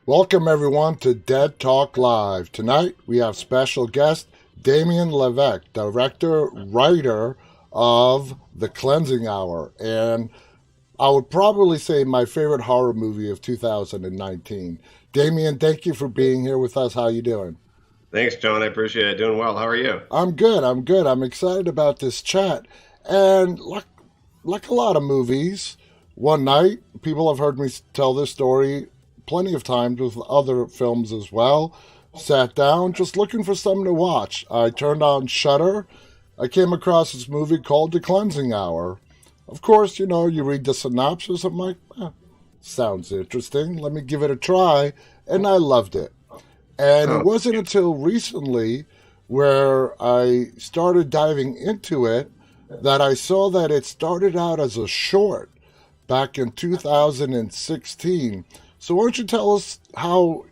Welcome everyone to Dead Talk Live. Tonight we have special guest Damien LeVeck, director, writer of The Cleansing Hour, and I would probably say my favorite horror movie of 2019. Damien, thank you for being here with us. How you doing? Thanks, John. I appreciate it. Doing well. How are you? I'm good. I'm excited about this chat. And like a lot of movies, one night, people have heard me tell this story plenty of times with other films as well. Sat down, just looking for something to watch. I turned on Shudder. I came across this movie called The Cleansing Hour. Of course, you read the synopsis. I'm like, sounds interesting. Let me give it a try. And I loved it. And it wasn't until recently where I started diving into it that I saw that it started out as a short back in 2016. So why don't you tell us how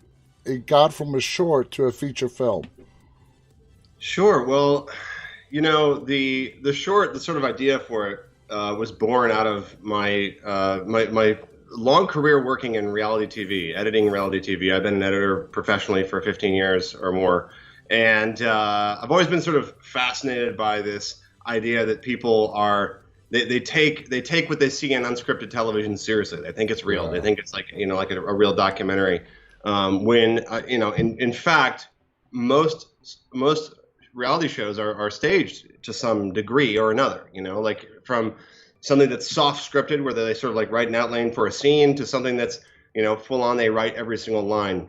it got from a short to a feature film? Sure. Well, the short, the sort of idea for it was born out of my my long career working in reality TV, editing reality TV. I've been an editor professionally for 15 years or more, and I've always been sort of fascinated by this idea that people are. They take what they see on unscripted television seriously. They think it's real. Yeah. They think it's like a real documentary. In fact, most reality shows are staged to some degree or another. Like from something that's soft scripted where they sort of like write an outline for a scene to something that's full on. They write every single line.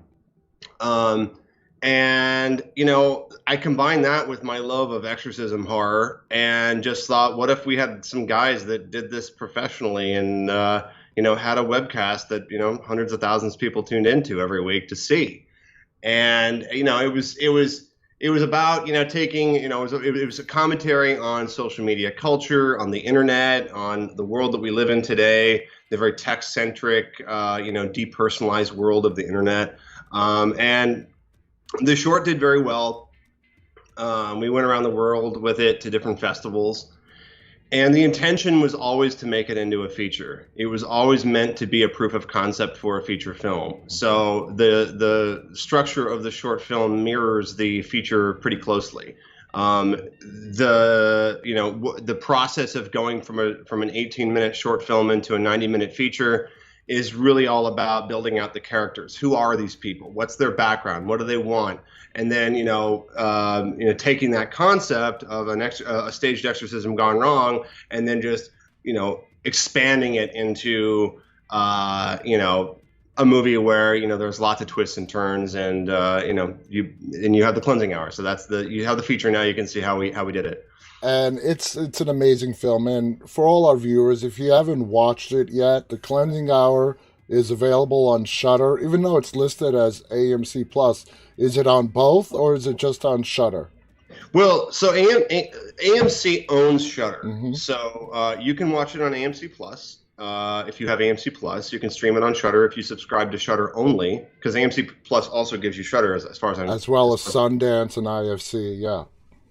And I combined that with my love of exorcism horror and just thought, what if we had some guys that did this professionally and, had a webcast that, hundreds of thousands of people tuned into every week to see. And, it was about, taking, it was a commentary on social media culture, on the internet, on the world that we live in today, the very tech-centric, depersonalized world of the internet. And the short did very well. We went around the world with it to different festivals. And the intention was always to make it into a feature. It was always meant to be a proof of concept for a feature film. So the structure of the short film mirrors the feature pretty closely. The process of going from an 18-minute short film into a 90-minute feature is really all about building out the characters. Who are these people? What's their background? What do they want? And then, taking that concept of a staged exorcism gone wrong, and then just, expanding it into, a movie where, there's lots of twists and turns, and you have the cleansing hour. So you have the feature now. You can see how we did it. And it's an amazing film. And for all our viewers, if you haven't watched it yet, The Cleansing Hour is available on Shudder, even though it's listed as AMC Plus. Is it on both, or is it just on Shudder? Well, so AMC owns Shudder. Mm-hmm. So you can watch it on AMC Plus. If you have AMC Plus, you can stream it on Shudder if you subscribe to Shudder only, because AMC Plus also gives you Shudder as far as I know. As well as Sundance and IFC, yeah.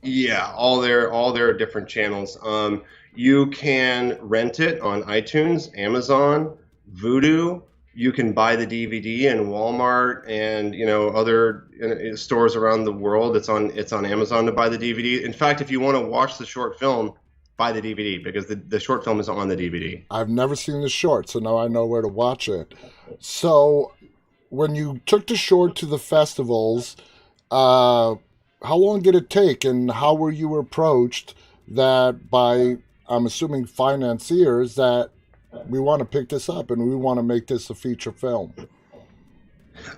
Yeah, all their different channels. You can rent it on iTunes, Amazon, Vudu. You can buy the DVD in Walmart and other stores around the world. It's on Amazon to buy the DVD. In fact, if you want to watch the short film, buy the DVD because the short film is on the DVD. I've never seen the short, so now I know where to watch it. So when you took the short to the festivals, how long did it take, and how were you approached that by, I'm assuming, financiers that we want to pick this up and we want to make this a feature film?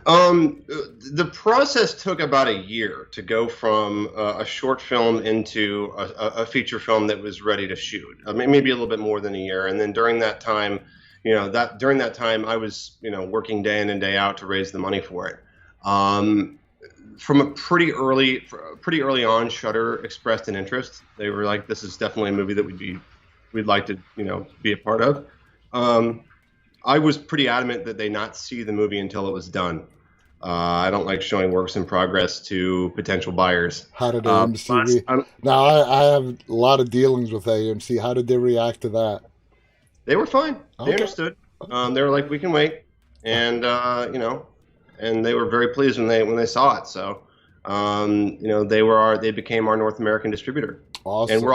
The process took about a year to go from a short film into a feature film that was ready to shoot. Maybe a little bit more than a year. And then during that time, I was, working day in and day out to raise the money for it. from a pretty early on, Shudder expressed an interest. They were like, "This is definitely a movie that we'd like to be a part of." Um, I was pretty adamant that they not see the movie until it was done. I don't like showing works in progress to potential buyers. How did AMC Now I have a lot of dealings with AMC. How did they react to that? They were fine. They Okay. understood. They were like, "We can wait," and and they were very pleased when they saw it. So, they became our North American distributor, Awesome. and we're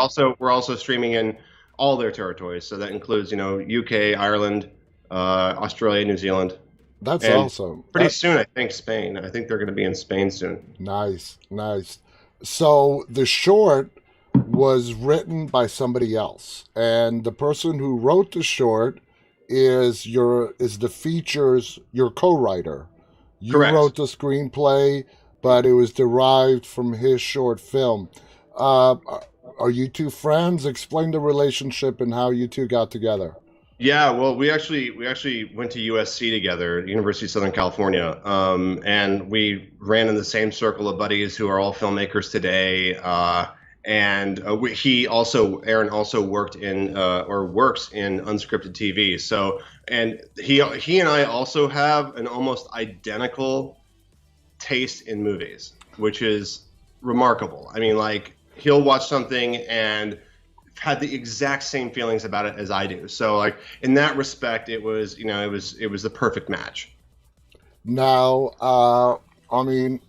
also streaming in all their territories. So that includes UK, Ireland, Australia, New Zealand, That's and awesome. pretty soon I think Spain. I think they're going to be in Spain soon. Nice, nice. So the short was written by somebody else, and the person who wrote the short is the features your co-writer. You Correct. wrote the screenplay, but it was derived from his short film. Uh, are you two friends? Explain the relationship and how you two got together. Yeah, well, we actually went to USC together, University of Southern California, and we ran in the same circle of buddies who are all filmmakers today. And Aaron also worked in or works in unscripted TV. So, and he and I also have an almost identical taste in movies, which is remarkable. I mean, like he'll watch something and had the exact same feelings about it as I do. So like in that respect, it was the perfect match. Now, I mean,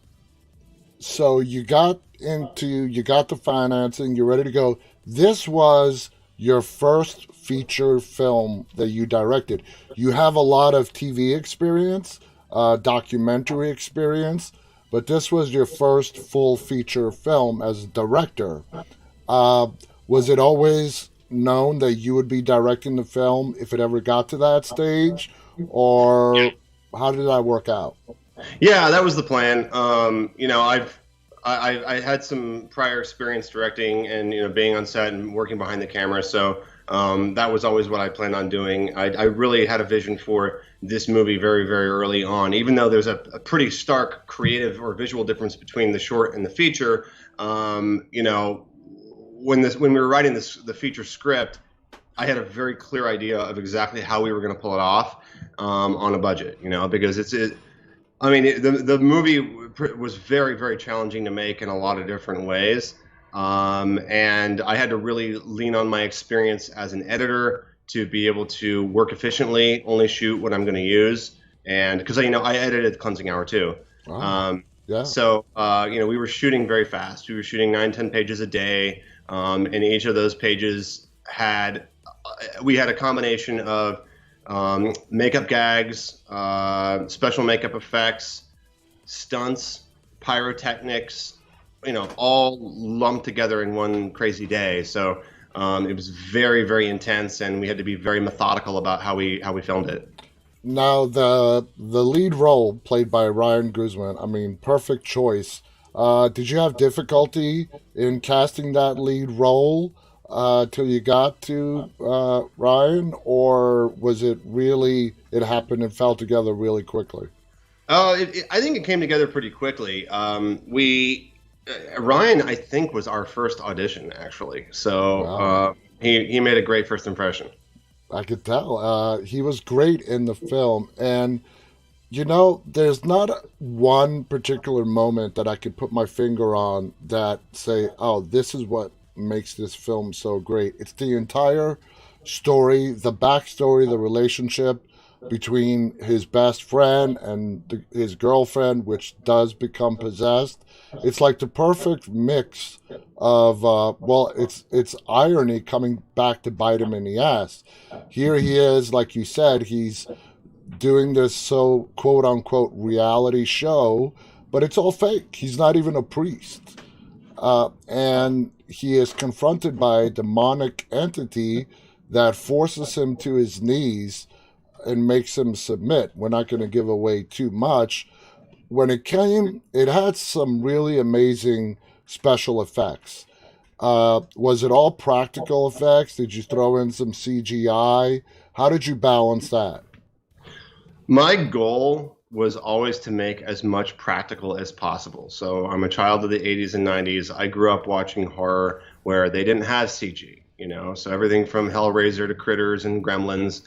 so you got the financing, you're ready to go. This was your first feature film that you directed. You have a lot of TV experience, documentary experience, but this was your first full feature film as a director. Uh, was it always known that you would be directing the film if it ever got to that stage, or how did that work out? Yeah, that was the plan. I had some prior experience directing and being on set and working behind the camera, so that was always what I planned on doing. I really had a vision for this movie very very early on, even though there's a pretty stark creative or visual difference between the short and the feature. When we were writing the feature script, I had a very clear idea of exactly how we were going to pull it off on a budget. Because the movie was very, very challenging to make in a lot of different ways. And I had to really lean on my experience as an editor to be able to work efficiently, only shoot what I'm going to use. And because I edited Cleansing Hour too. Oh, yeah. So we were shooting very fast. We were shooting 9-10 pages a day. And each of those pages we had a combination of makeup gags, special makeup effects, stunts, pyrotechnics, all lumped together in one crazy day. So it was very, very intense, and we had to be very methodical about how we filmed it. Now the lead role played by Ryan Guzman, I mean, perfect choice. Did you have difficulty in casting that lead role till you got to Ryan, or was it happened and fell together really quickly? I think it came together pretty quickly. Ryan, I think, was our first audition actually. So Wow. he made a great first impression. I could tell. He was great in the film. And, there's not one particular moment that I could put my finger on that say, oh, this is what makes this film so great. It's the entire story, the backstory, the relationship between his best friend and his girlfriend, which does become possessed. It's like the perfect mix of it's irony coming back to bite him in the ass. Here he is, like you said, he's doing this so quote unquote reality show, but it's all fake. He's not even a priest. And he is confronted by a demonic entity that forces him to his knees and makes him submit. We're not going to give away too much. When it came, it had some really amazing special effects. Was it all practical effects? Did you throw in some CGI? How did you balance that? My goal was always to make as much practical as possible. So I'm a child of the 80s and 90s. I grew up watching horror where they didn't have CG, you know, so everything from Hellraiser to Critters and Gremlins.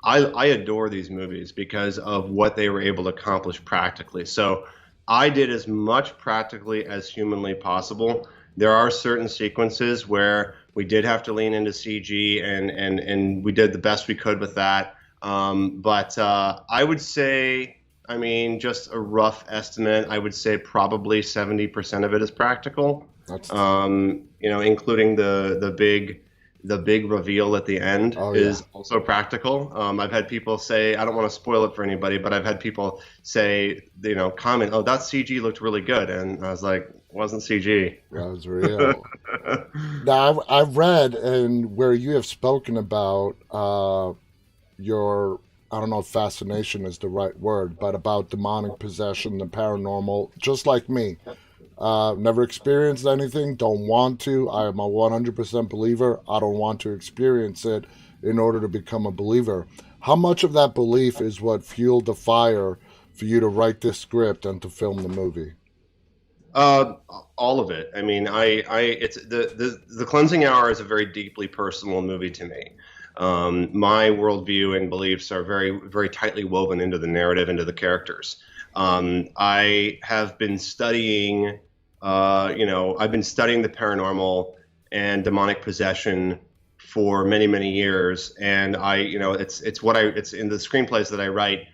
I adore these movies because of what they were able to accomplish practically. So I did as much practically as humanly possible. There are certain sequences where we did have to lean into CG, and we did the best we could with that. But I would say, I mean, just a rough estimate, I would say probably 70% of it is practical. That's You know, including the big reveal at the end oh yeah. is also practical. I've had people say, I don't want to spoil it for anybody, but I've had people say, you know, comment, "Oh, that CG looked really good," and I was like, "It wasn't CG." That was real. Now, I've read and where you have spoken about your, I don't know if fascination is the right word, but about demonic possession, the paranormal, just like me. Never experienced anything, don't want to. I am a 100% believer. I don't want to experience it in order to become a believer. How much of that belief is what fueled the fire for you to write this script and to film the movie? Uh, all of it. I mean, it's the Cleansing Hour is a very deeply personal movie to me. My worldview and beliefs are very, very tightly woven into the narrative, into the characters. I have been studying, you know, I've been studying the paranormal and demonic possession for many, many years, and you know, it's in the screenplays that I write.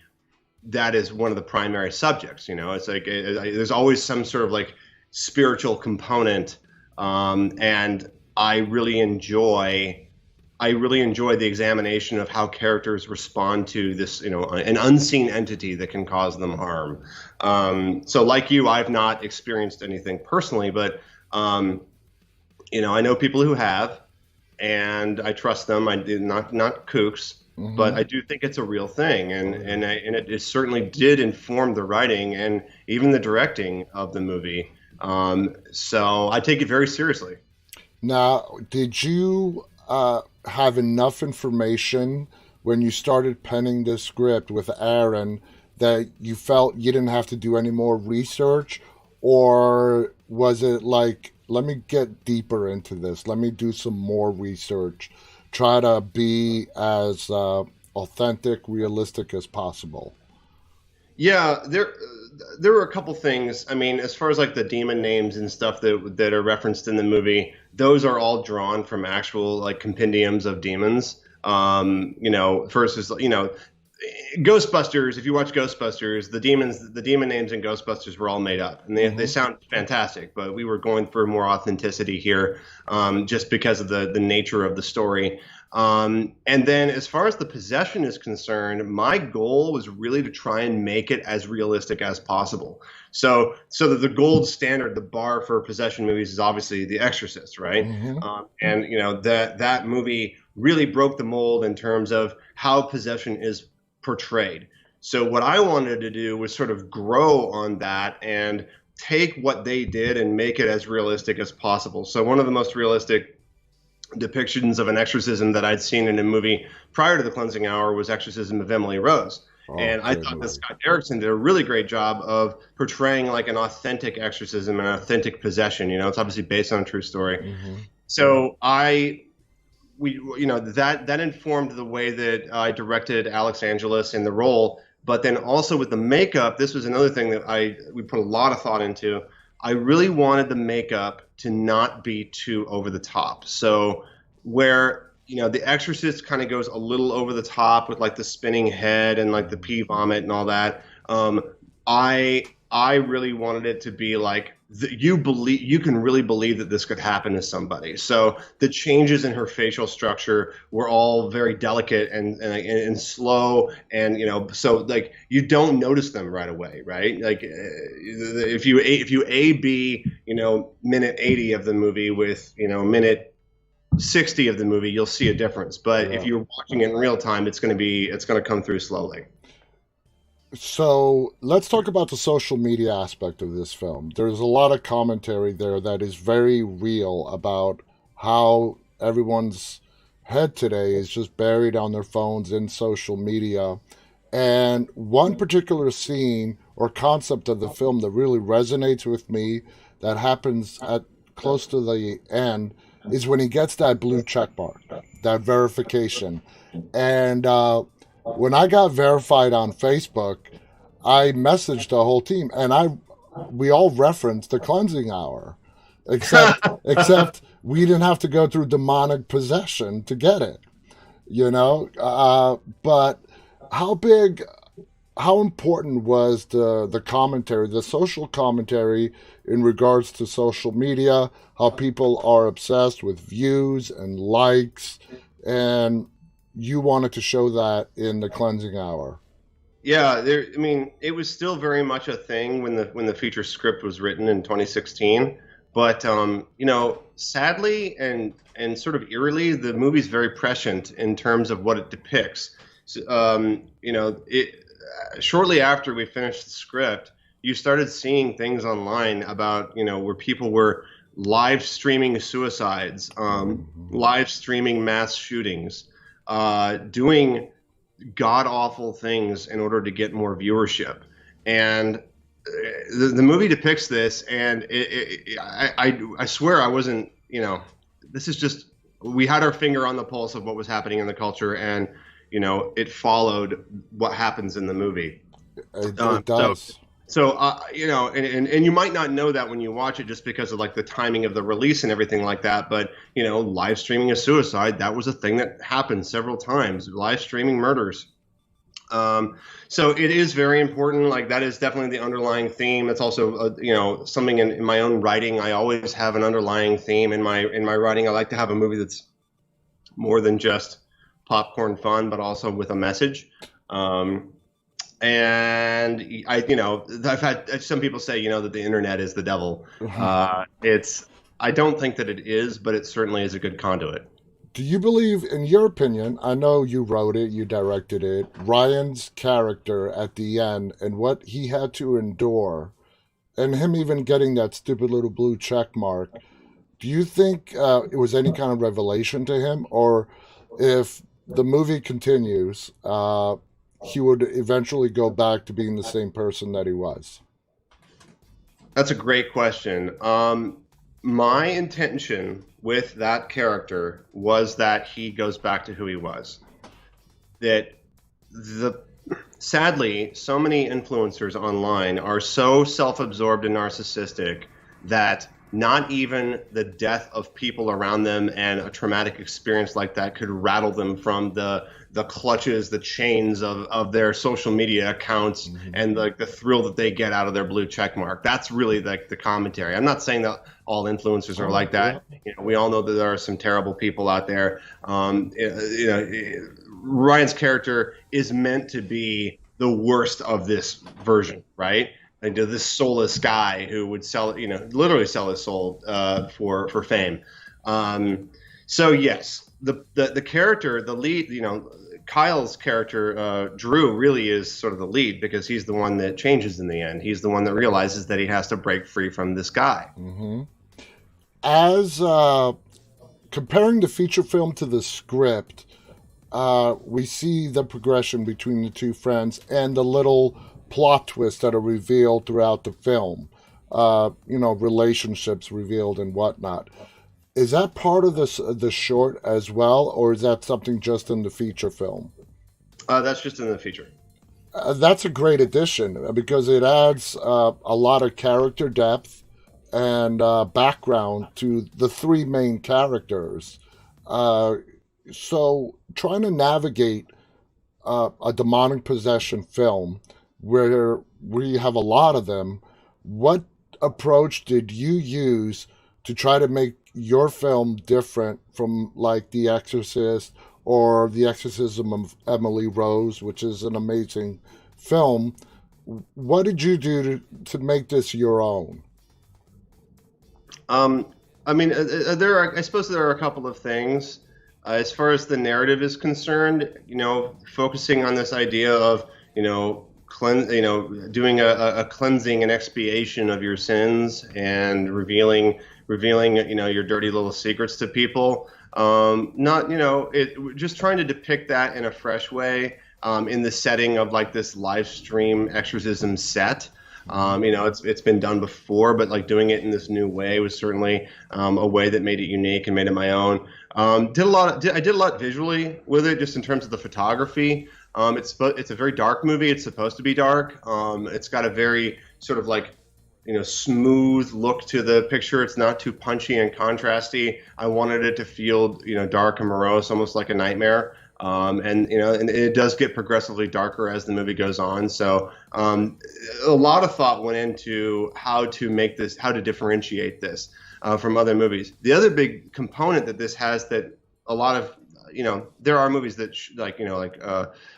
That is one of the primary subjects. You know, it's like there's always some sort of like spiritual component, and I really enjoy. I really enjoy the examination of how characters respond to this, you know, an unseen entity that can cause them harm. So, like you, I've not experienced anything personally, but you know, I know people who have, and I trust them. I did not kooks. But Hmm. I do think it's a real thing, and Oh, yeah. it certainly did inform the writing and even the directing of the movie. So I take it very seriously. Now, did you have enough information when you started penning this script with Aaron that you felt you didn't have to do any more research? Or was it like, let me get deeper into this, let me do some more research, try to be as authentic, realistic as possible? Yeah, there were a couple things. I mean, as far as like the demon names and stuff that are referenced in the movie, those are all drawn from actual like compendiums of demons. You know, versus you know, Ghostbusters. If you watch Ghostbusters, the demon names in Ghostbusters were all made up, and they Hmm. sound fantastic. But we were going for more authenticity here, just because of the nature of the story. And then, as far as the possession is concerned, my goal was really to try and make it as realistic as possible. So that the gold standard, the bar for possession movies is obviously The Exorcist, right? Hmm. And you know that movie really broke the mold in terms of how possession is portrayed. So what I wanted to do was sort of grow on that and take what they did and make it as realistic as possible. So one of the most realistic depictions of an exorcism that I'd seen in a movie prior to The Cleansing Hour was Exorcism of Emily Rose. Oh, And I great thought that movie. Scott Derrickson did a really great job of portraying like an authentic exorcism and authentic possession. You know, it's obviously based on a true story. Hmm. So we, you know, that informed the way that I directed Alex Angeles in the role. But then also with the makeup, this was another thing that we put a lot of thought into. I really wanted the makeup to not be too over the top. So where you know The Exorcist kind of goes a little over the top with like the spinning head and like the pee vomit and all that. I really wanted it to be like you can really believe that this could happen to somebody. So the changes in her facial structure were all very delicate and slow, and you know, so like you don't notice them right away, right? Like if you A B, you know, minute 80 of the movie with, you know, minute 60 of the movie, you'll see a difference. But if Yeah. you're watching it in real time, it's going to come through slowly. So let's talk about the social media aspect of this film. There's a lot of commentary there that is very real about how everyone's head today is just buried on their phones in social media. And one particular scene or concept of the film that really resonates with me that happens at close to the end is when he gets that blue check mark, that verification. And when I got verified on Facebook, I messaged the whole team, and we all referenced the cleansing hour, except we didn't have to go through demonic possession to get it, you know. But how big, how important was the commentary, the social commentary in regards to social media? How people are obsessed with views and likes, and you wanted to show that in the cleansing hour. Yeah, I mean, it was still very much a thing when the feature script was written in 2016. But sadly and sort of eerily, the movie's very prescient in terms of what it depicts. So, shortly after we finished the script, you started seeing things online about where people were live streaming suicides, live streaming mass shootings, doing god awful things in order to get more viewership. And the movie depicts this, and I swear I wasn't, this is just, we had our finger on the pulse of what was happening in the culture, and it followed what happens in the movie. It does. And you might not know that when you watch it just because of like the timing of the release and everything like that. But, live streaming a suicide, that was a thing that happened several times, live streaming murders. So it is very important. Like that is definitely the underlying theme. It's also, something in my own writing. I always have an underlying theme in my writing. I like to have a movie that's more than just popcorn fun, but also with a message. And I've had some people say, that the internet is the devil. I don't think that it is, but it certainly is a good conduit. Do you believe, in your opinion, I know you wrote it, you directed it, Ryan's character at the end and what he had to endure, and him even getting that stupid little blue check mark, do you think it was any kind of revelation to him? Or if the movie continues, he would eventually go back to being the same person that he was? That's a great question. My intention with that character was that he goes back to who he was. Sadly, so many influencers online are so self-absorbed and narcissistic that not even the death of people around them and a traumatic experience like that could rattle them from the clutches, the chains of their social media accounts, and the thrill that they get out of their blue check mark. That's really like the commentary. I'm not saying that all influencers are like that. We all know that there are some terrible people out there. Ryan's character is meant to be the worst of this version, right? And to this soulless guy who would literally sell his soul for fame. So yes, the character, the lead, Kyle's character, Drew, really is sort of the lead because he's the one that changes in the end. He's the one that realizes that he has to break free from this guy. Mm-hmm. As comparing the feature film to the script, we see the progression between the two friends and the little plot twists that are revealed throughout the film. Relationships revealed and whatnot. Is that part of the short as well, or is that something just in the feature film? That's just in the feature. That's a great addition because it adds a lot of character depth and background to the three main characters. So trying to navigate a demonic possession film where we have a lot of them, what approach did you use to try to make your film different from like The Exorcist or The Exorcism of Emily Rose, which is an amazing film? What did you do to make this your own? I suppose there are a couple of things. As far as the narrative is concerned, focusing on this idea of, doing a cleansing and expiation of your sins and revealing, your dirty little secrets to people. Just trying to depict that in a fresh way. in the setting of like this live stream exorcism set. It's been done before, but like doing it in this new way was certainly a way that made it unique and made it my own. I did a lot visually with it, just in terms of the photography. It's a very dark movie. It's supposed to be dark. It's got a very sort of like, smooth look to the picture. It's not too punchy and contrasty. I wanted it to feel, dark and morose, almost like a nightmare. And it does get progressively darker as the movie goes on. So a lot of thought went into how to differentiate this from other movies. The other big component that this has that a lot of, there are movies that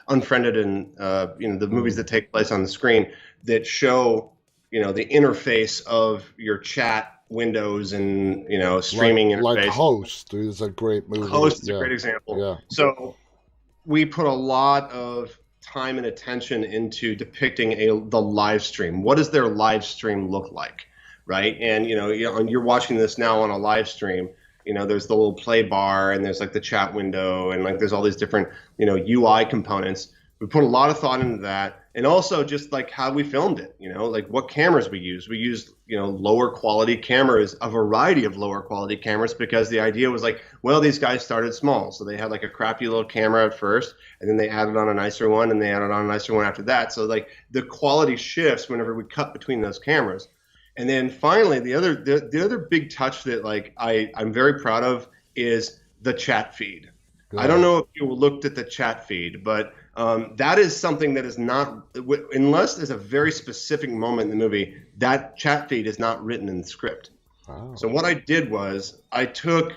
Unfriended and, the movies that take place on the screen that show, the interface of your chat windows and, streaming interface. Like Host is a great movie. Host is a great example. Yeah. So we put a lot of time and attention into depicting the live stream. What does their live stream look like, right? And you're watching this now on a live stream. There's the little play bar, and there's like the chat window, and like there's all these different UI components. We put a lot of thought into that, and also just like how we filmed it. Like what cameras we used. We used lower quality cameras, a variety of lower quality cameras, because the idea was like, well, these guys started small, so they had like a crappy little camera at first, and then they added on a nicer one, and they added on a nicer one after that. So like the quality shifts whenever we cut between those cameras. And then finally, the other big touch that like I'm very proud of is the chat feed. Yeah. I don't know if you looked at the chat feed, but that is something that is not, unless there's a very specific moment in the movie, that chat feed is not written in the script. Oh. So what I did was I took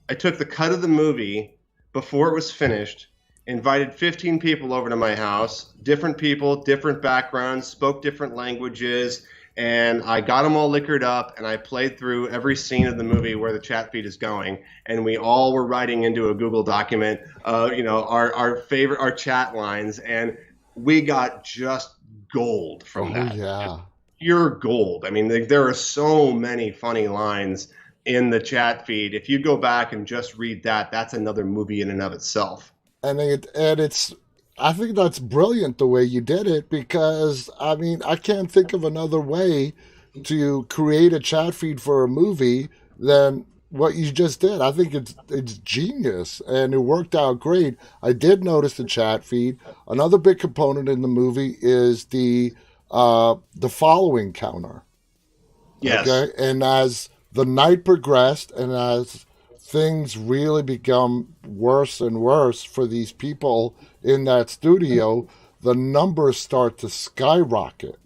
the cut of the movie before it was finished, invited 15 people over to my house, different people, different backgrounds, spoke different languages, and I got them all liquored up, and I played through every scene of the movie where the chat feed is going, and we all were writing into a Google document, our chat lines, and we got just gold from that. Yeah, pure gold. I mean, there are so many funny lines in the chat feed. If you go back and just read that, that's another movie in and of itself. And it's. I think that's brilliant the way you did it, because, I mean, I can't think of another way to create a chat feed for a movie than what you just did. I think it's genius, and it worked out great. I did notice the chat feed. Another big component in the movie is the following counter. Yes. Okay? And as the night progressed and as things really become worse and worse for these people in that studio, the numbers start to skyrocket,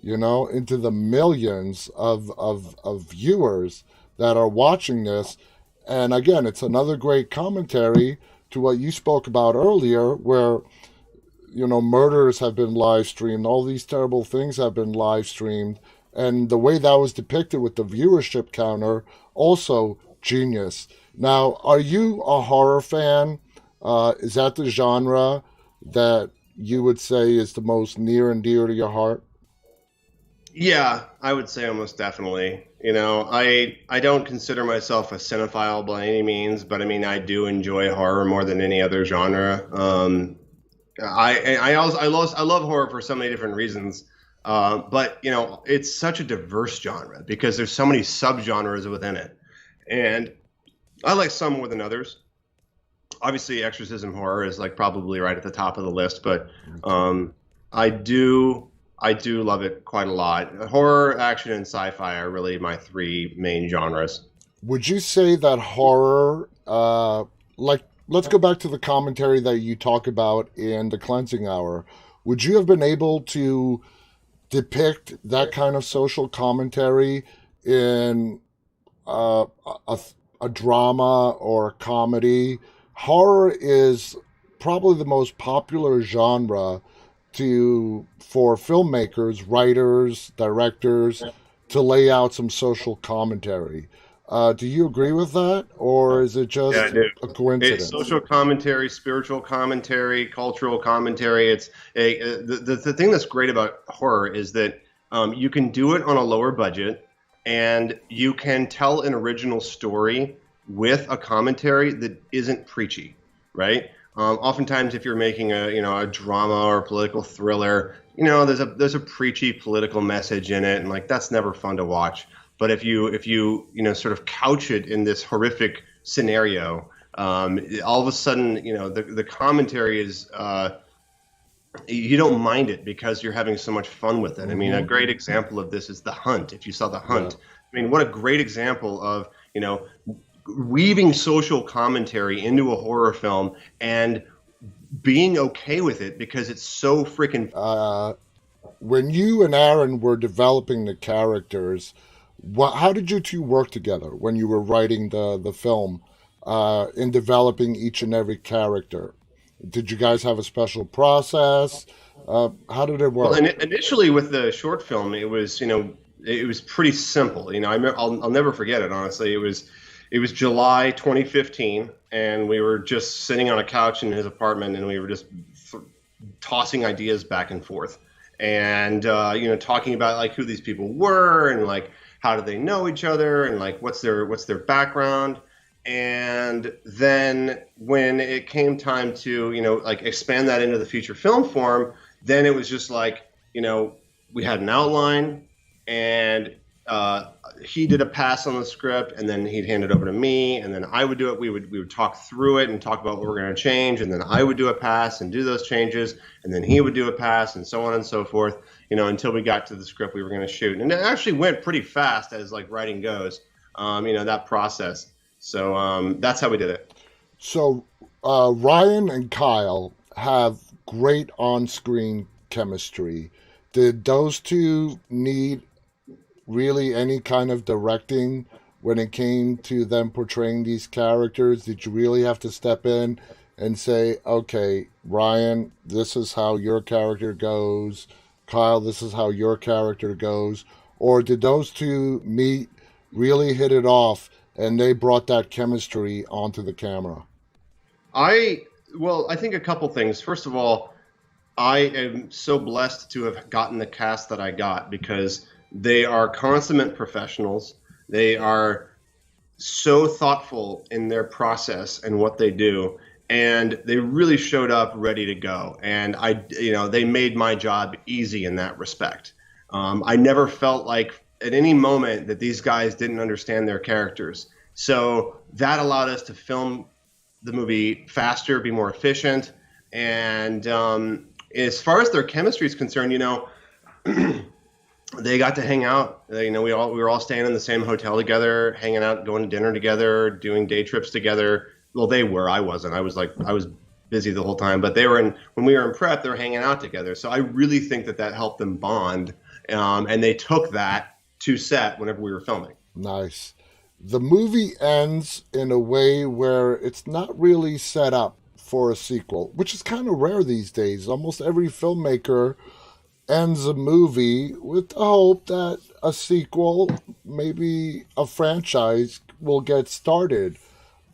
into the millions of viewers that are watching this. And again, it's another great commentary to what you spoke about earlier, where, murders have been live streamed, all these terrible things have been live streamed. And the way that was depicted with the viewership counter, also genius. Now, are you a horror fan? Is that the genre that you would say is the most near and dear to your heart? Yeah, I would say almost definitely. I don't consider myself a cinephile by any means, but I mean, I do enjoy horror more than any other genre. I love horror for so many different reasons. But it's such a diverse genre because there's so many subgenres within it. And I like some more than others. Obviously, exorcism horror is like probably right at the top of the list, but I do love it quite a lot. Horror, action, and sci-fi are really my three main genres. Would you say that horror, let's go back to the commentary that you talk about in The Cleansing Hour. Would you have been able to depict that kind of social commentary in a drama or a comedy? Horror is probably the most popular genre for filmmakers, writers, directors to lay out some social commentary. Do you agree with that, or is it just a coincidence? It's social commentary, spiritual commentary, cultural commentary. It's the thing that's great about horror is that you can do it on a lower budget, and you can tell an original story with a commentary that isn't preachy, right? Oftentimes, if you're making a drama or a political thriller, there's a preachy political message in it, and like that's never fun to watch. But if you sort of couch it in this horrific scenario, all of a sudden, the commentary is you don't mind it because you're having so much fun with it. I mean, a great example of this is The Hunt. If you saw The Hunt, I mean, what a great example of, weaving social commentary into a horror film and being okay with it because it's so freaking. When you and Aaron were developing the characters, how did you two work together when you were writing the film, in developing each and every character? Did you guys have a special process? How did it work? Well, initially with the short film, it was pretty simple. I'll never forget it. Honestly, it was July 2015, and we were just sitting on a couch in his apartment, and we were just tossing ideas back and forth, and talking about like who these people were, and like how do they know each other, and like what's their background. And then when it came time to, like expand that into the feature film form, then it was just like, we had an outline, and he did a pass on the script, and then he'd hand it over to me, and then I would do it. We would talk through it and talk about what we're going to change, and then I would do a pass and do those changes, and then he would do a pass, and so on and so forth, until we got to the script we were going to shoot. And it actually went pretty fast as like writing goes, that process. So that's how we did it. So Ryan and Kyle have great on-screen chemistry. Did those two need really any kind of directing when it came to them portraying these characters? Did you really have to step in and say, okay, Ryan, this is how your character goes. Kyle, this is how your character goes. Or did those two meet, really hit it off, and they brought that chemistry onto the camera? I think a couple things. First of all, I am so blessed to have gotten the cast that I got because they are consummate professionals. They are so thoughtful in their process and what they do, and they really showed up ready to go. And they made my job easy in that respect. I never felt like at any moment that these guys didn't understand their characters. So that allowed us to film the movie faster, be more efficient. And as far as their chemistry is concerned, they got to hang out. We were all staying in the same hotel together, hanging out, going to dinner together, doing day trips together. Well, they were. I wasn't. I was busy the whole time. But when we were in prep, they were hanging out together. So I really think that helped them bond. And they took that to set whenever we were filming. Nice. The movie ends in a way where it's not really set up for a sequel, which is kind of rare these days. Almost every filmmaker ends a movie with the hope that a sequel, maybe a franchise, will get started.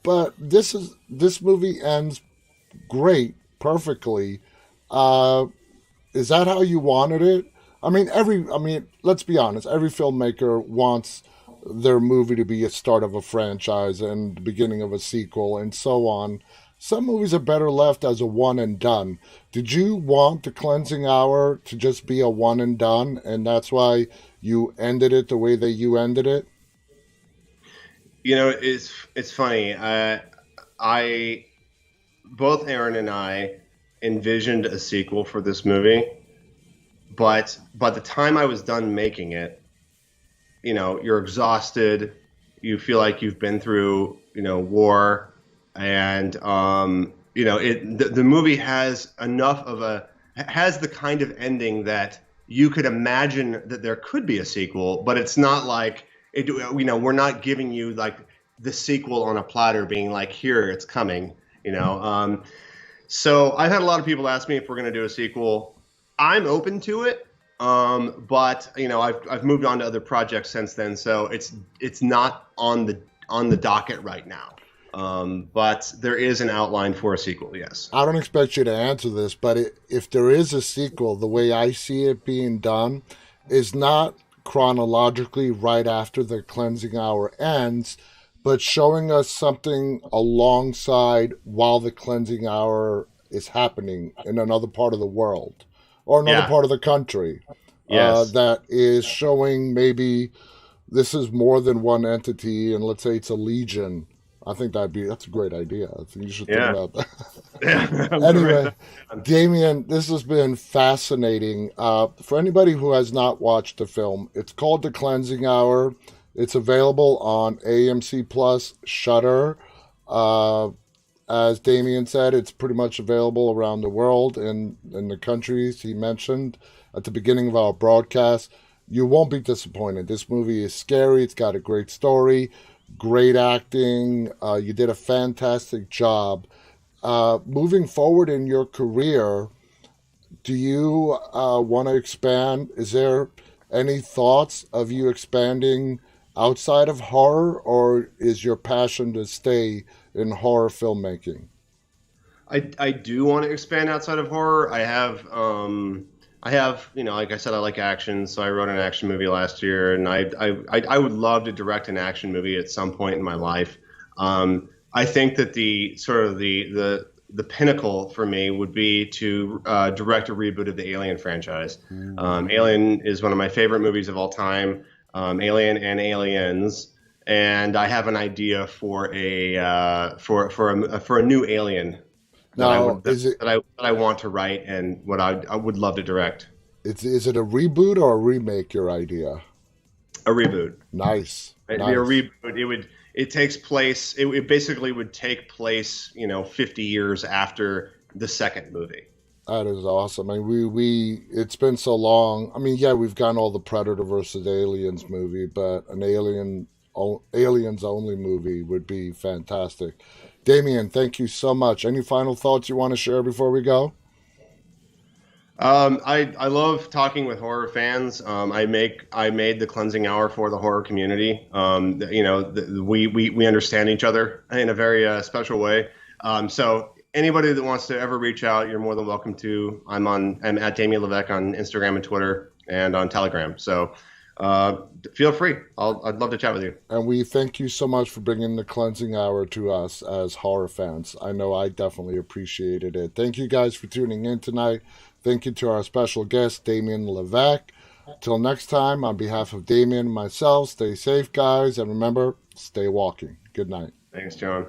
But this movie ends great, perfectly. Is that how you wanted it? I mean, let's be honest. Every filmmaker wants their movie to be a start of a franchise and the beginning of a sequel and so on. Some movies are better left as a one and done. Did you want The Cleansing Hour to just be a one and done, and that's why you ended it the way that you ended it? It's funny. Both Aaron and I envisioned a sequel for this movie. But by the time I was done making it, you're exhausted. You feel like you've been through, war, and the movie has has the kind of ending that you could imagine that there could be a sequel, but it's not like we're not giving you like the sequel on a platter, being like, here, it's coming. So I've had a lot of people ask me if we're going to do a sequel. I'm open to it, but I've moved on to other projects since then, so it's not on the docket right now. But there is an outline for a sequel, yes. I don't expect you to answer this, but if there is a sequel, the way I see it being done is not chronologically right after The Cleansing Hour ends, but showing us something alongside while the cleansing hour is happening in another part of the world or another Yeah. part of the country, Yes. that is showing maybe this is more than one entity, and let's say it's a legion. I think that's a great idea. I think you should think Yeah. about that. Yeah. I'm gonna write Anyway, that down. Damien, this has been fascinating. For anybody who has not watched the film, it's called The Cleansing Hour. It's available on AMC Plus, Shutter. Uh, as Damien said, it's pretty much available around the world in the countries he mentioned at the beginning of our broadcast. You won't be disappointed. This movie is scary. It's got a great story, great acting. You did a fantastic job. Moving forward in your career, do you want to expand? Is there any thoughts of you expanding outside of horror, or is your passion to stay in horror filmmaking? I do want to expand outside of horror. I have, like I said, I like action, so I wrote an action movie last year, and I would love to direct an action movie at some point in my life. I think that the sort of the pinnacle for me would be to direct a reboot of the Alien franchise. Ooh. Alien is one of my favorite movies of all time. Alien and Aliens, and I have an idea for a new Alien that I Now, would that I want to write and what I would love to direct. is it a reboot or a remake? Your idea? A reboot. Nice, It'd be a nice. reboot. It takes place. It basically would take place, 50 years after the second movie. That is awesome. I mean, we it's been so long. I mean, yeah, we've gotten all the Predator versus Aliens movie, but an aliens only movie would be fantastic. Damien, thank you so much. Any final thoughts you want to share before we go? I love talking with horror fans. I made the cleansing hour for the horror community. We understand each other in a very special way. So anybody that wants to ever reach out, you're more than welcome to. I'm at Damien LeVeck on Instagram and Twitter and on Telegram. So feel free. I'd love to chat with you. And we thank you so much for bringing the cleansing hour to us as horror fans. I know I definitely appreciated it. Thank you guys for tuning in tonight. Thank you to our special guest, Damien LeVeck. Till next time, on behalf of Damien and myself, stay safe, guys, and remember, stay walking. Good night. Thanks, John.